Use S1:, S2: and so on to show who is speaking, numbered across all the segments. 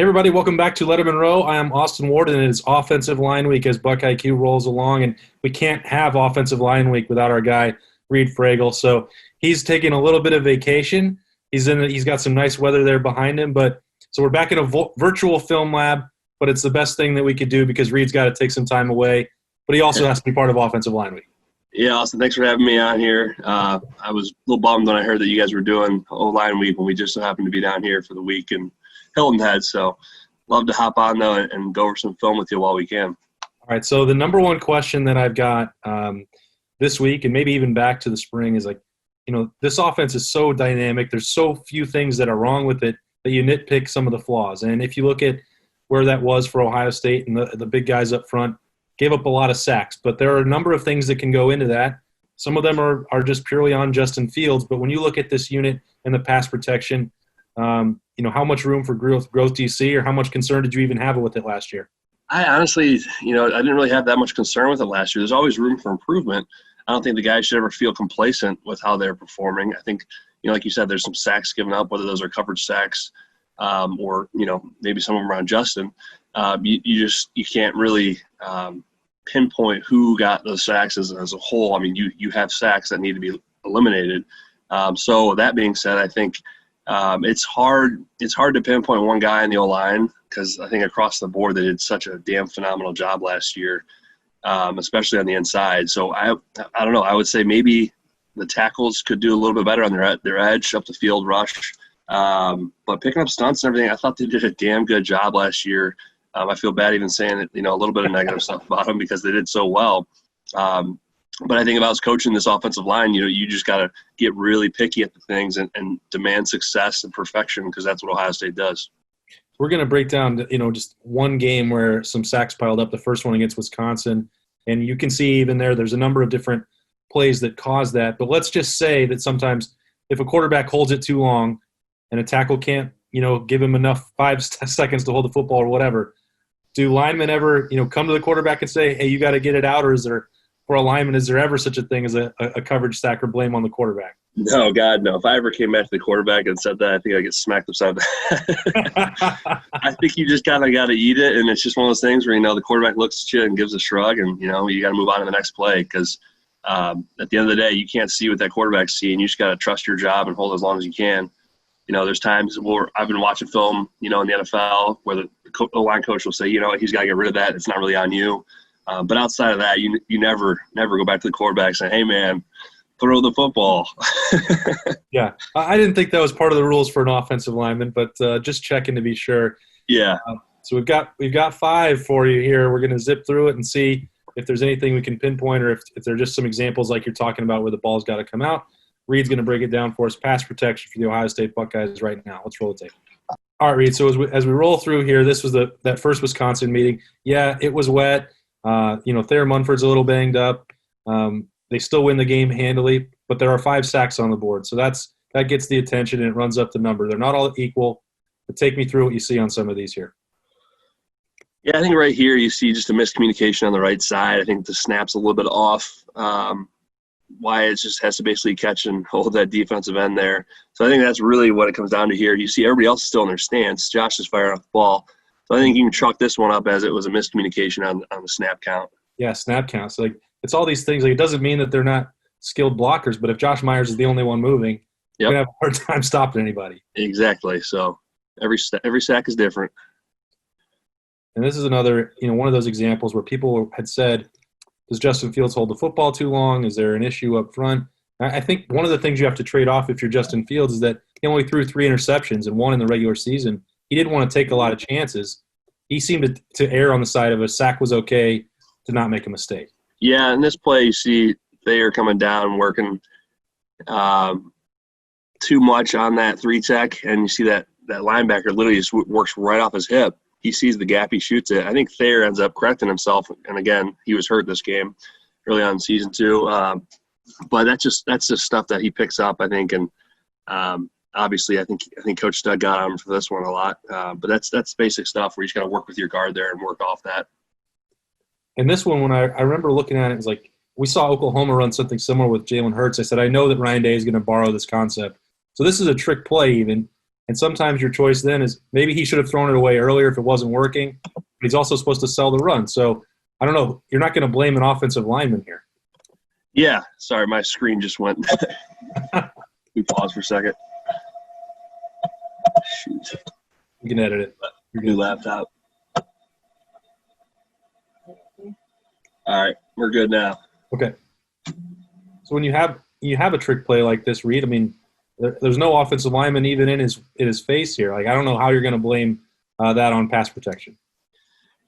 S1: Hey everybody, welcome back to Lettermen Row. I am Austin Ward, and it is offensive line week as BuckIQ rolls along, and we can't have offensive line week without our guy Reid Fragel. So he's taking a little bit of vacation. He's got some nice weather there behind him, but so we're back in a virtual film lab. But it's the best thing that we could do because Reid's got to take some time away, but he also has to be part of offensive line week.
S2: Yeah, Austin, thanks for having me on here. I was a little bummed when I heard that you guys were doing O-line week when we just so happened to be down here for the week in Hilton Head. So love to hop on, though, and go over some film with you while we can.
S1: All right, so the number one question that I've got this week and maybe even back to the spring is this offense is so dynamic. There's so few things that are wrong with it that you nitpick some of the flaws. And if you look at where that was for Ohio State and the big guys up front, gave up a lot of sacks. But there are a number of things that can go into that. Some of them are just purely on Justin Fields. But when you look at this unit and the pass protection, how much room for growth do you see, or how much concern did you even have with it last year?
S2: I honestly, I didn't really have that much concern with it last year. There's always room for improvement. I don't think the guys should ever feel complacent with how they're performing. I think, like you said, there's some sacks given up, whether those are coverage sacks or, maybe some of them around Justin. You can't really pinpoint who got those sacks as a whole. I mean, you have sacks that need to be eliminated. So that being said, I think it's hard to pinpoint one guy in the O-line because I think across the board they did such a damn phenomenal job last year, especially on the inside. So I don't know. I would say maybe the tackles could do a little bit better on their edge, up the field rush. But picking up stunts and everything, I thought they did a damn good job last year. I feel bad even saying it, a little bit of negative stuff about them because they did so well. But I think if I was coaching this offensive line, you just got to get really picky at the things and demand success and perfection because that's what Ohio State does.
S1: We're going to break down, just one game where some sacks piled up, the first one against Wisconsin. And you can see even there's a number of different plays that cause that. But let's just say that sometimes if a quarterback holds it too long and a tackle can't, give him enough 5 seconds to hold the football or whatever, do linemen ever, come to the quarterback and say, hey, you got to get it out? Or for a lineman, is there ever such a thing as a coverage sack or blame on the quarterback?
S2: No, God, no. If I ever came back to the quarterback and said that, I think I'd get smacked upside the head. I think you just kind of got to eat it, and it's just one of those things where, the quarterback looks at you and gives a shrug, and, you got to move on to the next play because at the end of the day, you can't see what that quarterback's seeing. You just got to trust your job and hold as long as you can. There's times where I've been watching film, in the NFL where the line coach will say, he's got to get rid of that. It's not really on you. But outside of that, you never go back to the quarterback saying, hey, man, throw the football.
S1: Yeah. I didn't think that was part of the rules for an offensive lineman, but just checking to be sure.
S2: Yeah.
S1: So we've got 5 for you here. We're going to zip through it and see if there's anything we can pinpoint or if there are just some examples like you're talking about where the ball's got to come out. Reid's going to break it down for us. Pass protection for the Ohio State Buckeyes right now. Let's roll the tape. All right, Reid. So as we roll through here, this was that first Wisconsin meeting. Yeah, it was wet. Thayer Munford's a little banged up. They still win the game handily, but there are 5 sacks on the board. So that gets the attention and it runs up the number. They're not all equal, but take me through what you see on some of these here.
S2: Yeah, I think right here you see just a miscommunication on the right side. I think the snap's a little bit off. Wyatt just has to basically catch and hold that defensive end there. So I think that's really what it comes down to here. You see everybody else is still in their stance. Josh is firing off the ball. So I think you can chalk this one up as it was a miscommunication on the snap count.
S1: Yeah, snap count. So it's all these things. It doesn't mean that they're not skilled blockers, but if Josh Myers is the only one moving, you're going to have a hard time stopping anybody.
S2: Exactly. So every sack is different.
S1: And this is another, one of those examples where people had said, does Justin Fields hold the football too long? Is there an issue up front? I think one of the things you have to trade off if you're Justin Fields is that he only threw 3 interceptions and 1 in the regular season. He didn't want to take a lot of chances. He seemed to err on the side of a sack was okay to not make a mistake.
S2: Yeah, in this play you see Thayer coming down and working too much on that 3 tech, and you see that linebacker literally just works right off his hip. He sees the gap, he shoots it. I think Thayer ends up correcting himself, and again, he was hurt this game early on in season 2. But that's just stuff that he picks up, I think, and obviously I think Coach Stud got on him for this one a lot. But that's basic stuff where you just got to work with your guard there and work off that.
S1: And this one, when I remember looking at it, it was like we saw Oklahoma run something similar with Jalen Hurts. I said, I know that Ryan Day is going to borrow this concept. So this is a trick play even. And sometimes your choice then is maybe he should have thrown it away earlier if it wasn't working, but he's also supposed to sell the run. So I don't know. You're not going to blame an offensive lineman here.
S2: Yeah. Sorry, my screen just went. We pause for a second. Shoot.
S1: You can edit it.
S2: New laptop. All right, we're good now.
S1: Okay. So when you have a trick play like this, Reid, I mean, there's no offensive lineman even in his face here. Like, I don't know how you're going to blame that on pass protection.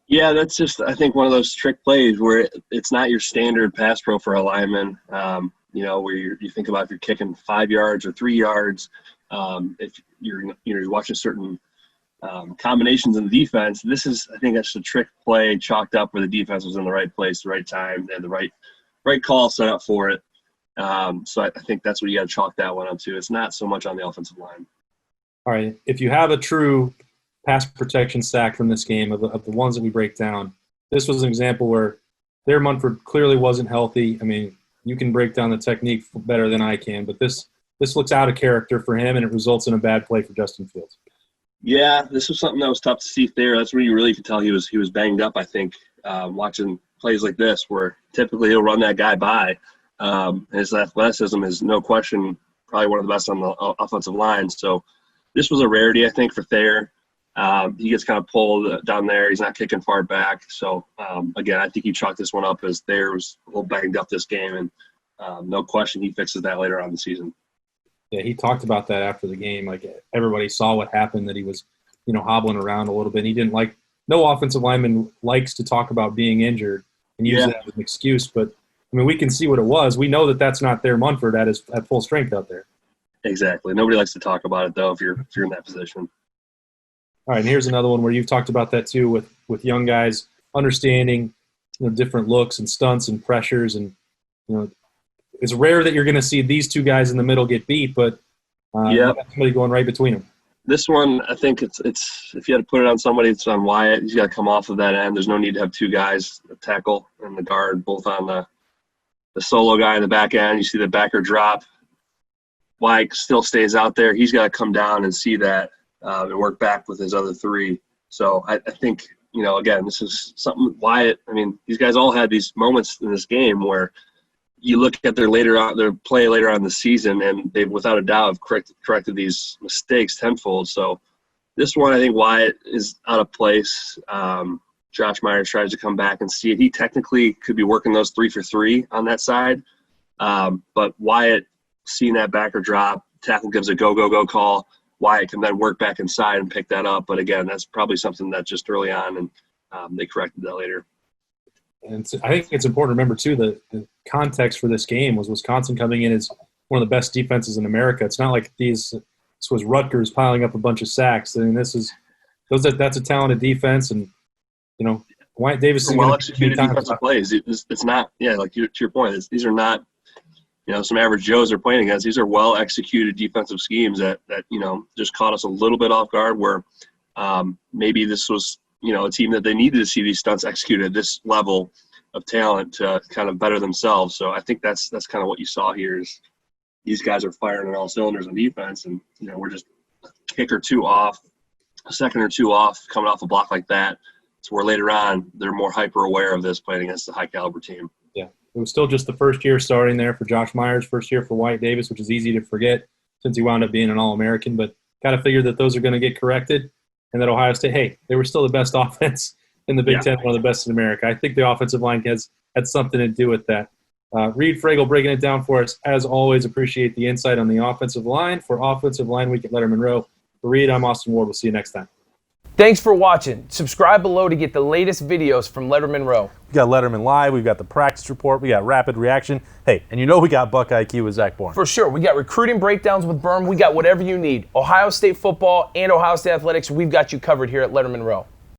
S2: Yeah, that's just, I think, one of those trick plays where it's not your standard pass pro for a lineman. Where you think about if you're kicking 5 yards or 3 yards, if you're watching certain combinations in the defense. This is, I think, that's a trick play chalked up where the defense was in the right place, the right time, they had the right call set up for it. So I think that's what you got to chalk that one up to. It's not so much on the offensive line.
S1: All right, if you have a true pass protection sack from this game of the ones that we break down, this was an example where their Munford clearly wasn't healthy. I mean, you can break down the technique better than I can, but this looks out of character for him, and it results in a bad play for Justin Fields. Yeah,
S2: this was something that was tough to see there. That's where you really could tell he was banged up, I think, watching plays like this where typically he'll run that guy by. His athleticism is no question probably one of the best on the offensive line. So this was a rarity, I think, for Thayer. He gets kind of pulled down there. He's not kicking far back. So, again, I think he chalked this one up as Thayer was a little banged up this game, and no question he fixes that later on in the season.
S1: Yeah, he talked about that after the game. Like, everybody saw what happened, that he was, hobbling around a little bit. He didn't like – no offensive lineman likes to talk about being injured and use that as an excuse. But, I mean, we can see what it was. We know that that's not their Munford at full strength out there.
S2: Exactly. Nobody likes to talk about it, though, if you're in that position.
S1: All right, and here's another one where you've talked about that too with young guys understanding different looks and stunts and pressures, and it's rare that you're going to see these two guys in the middle get beat, but you got somebody going right between them.
S2: This one, I think it's if you had to put it on somebody, it's on Wyatt. He's got to come off of that end. There's no need to have two guys, the tackle and the guard, both on the solo guy in the back end. You see the backer drop. Wyatt still stays out there. He's got to come down and see that. And work back with his other three. So I think, again, this is something Wyatt, I mean, these guys all had these moments in this game where you look at their play later on in the season, and they've without a doubt have corrected these mistakes tenfold. So this one, I think Wyatt is out of place. Josh Myers tries to come back and see it. He technically could be working those 3 for 3 on that side. But Wyatt, seeing that backer drop, tackle gives a go call. Wyatt can then work back inside and pick that up. But, again, that's probably something that just early on, and they corrected that later.
S1: And I think it's important to remember, too, the context for this game was Wisconsin coming in as one of the best defenses in America. It's not like this was Rutgers piling up a bunch of sacks. I mean, that's a talented defense. And, Wyatt Davis is
S2: well-executed defensive plays. It's not, like to your point, these are not – some average Joes are playing against. These are well-executed defensive schemes that just caught us a little bit off guard where maybe this was, a team that they needed to see these stunts executed at this level of talent to kind of better themselves. So I think that's kind of what you saw here is these guys are firing on all cylinders on defense, and, we're just a kick or two off, a second or two off, coming off a block like that. So where later on they're more hyper-aware of this playing against a high-caliber team.
S1: Yeah. It was still just the first year starting there for Josh Myers, first year for Wyatt Davis, which is easy to forget since he wound up being an All-American. But got to figure that those are going to get corrected, and that Ohio State, hey, they were still the best offense in the Big Ten, one of the best in America. I think the offensive line had something to do with that. Reid Fragel breaking it down for us. As always, appreciate the insight on the offensive line for Offensive Line Week at Lettermen Row. For Reid, I'm Austin Ward. We'll see you next time.
S3: Thanks for watching. Subscribe below to get the latest videos from Lettermen Row.
S4: We got Letterman Live, we've got the practice report, we got rapid reaction. Hey, and we got BuckIQ with Zach Bourne.
S3: For sure. We got recruiting breakdowns with Berm. We got whatever you need. Ohio State football and Ohio State athletics, we've got you covered here at Lettermen Row.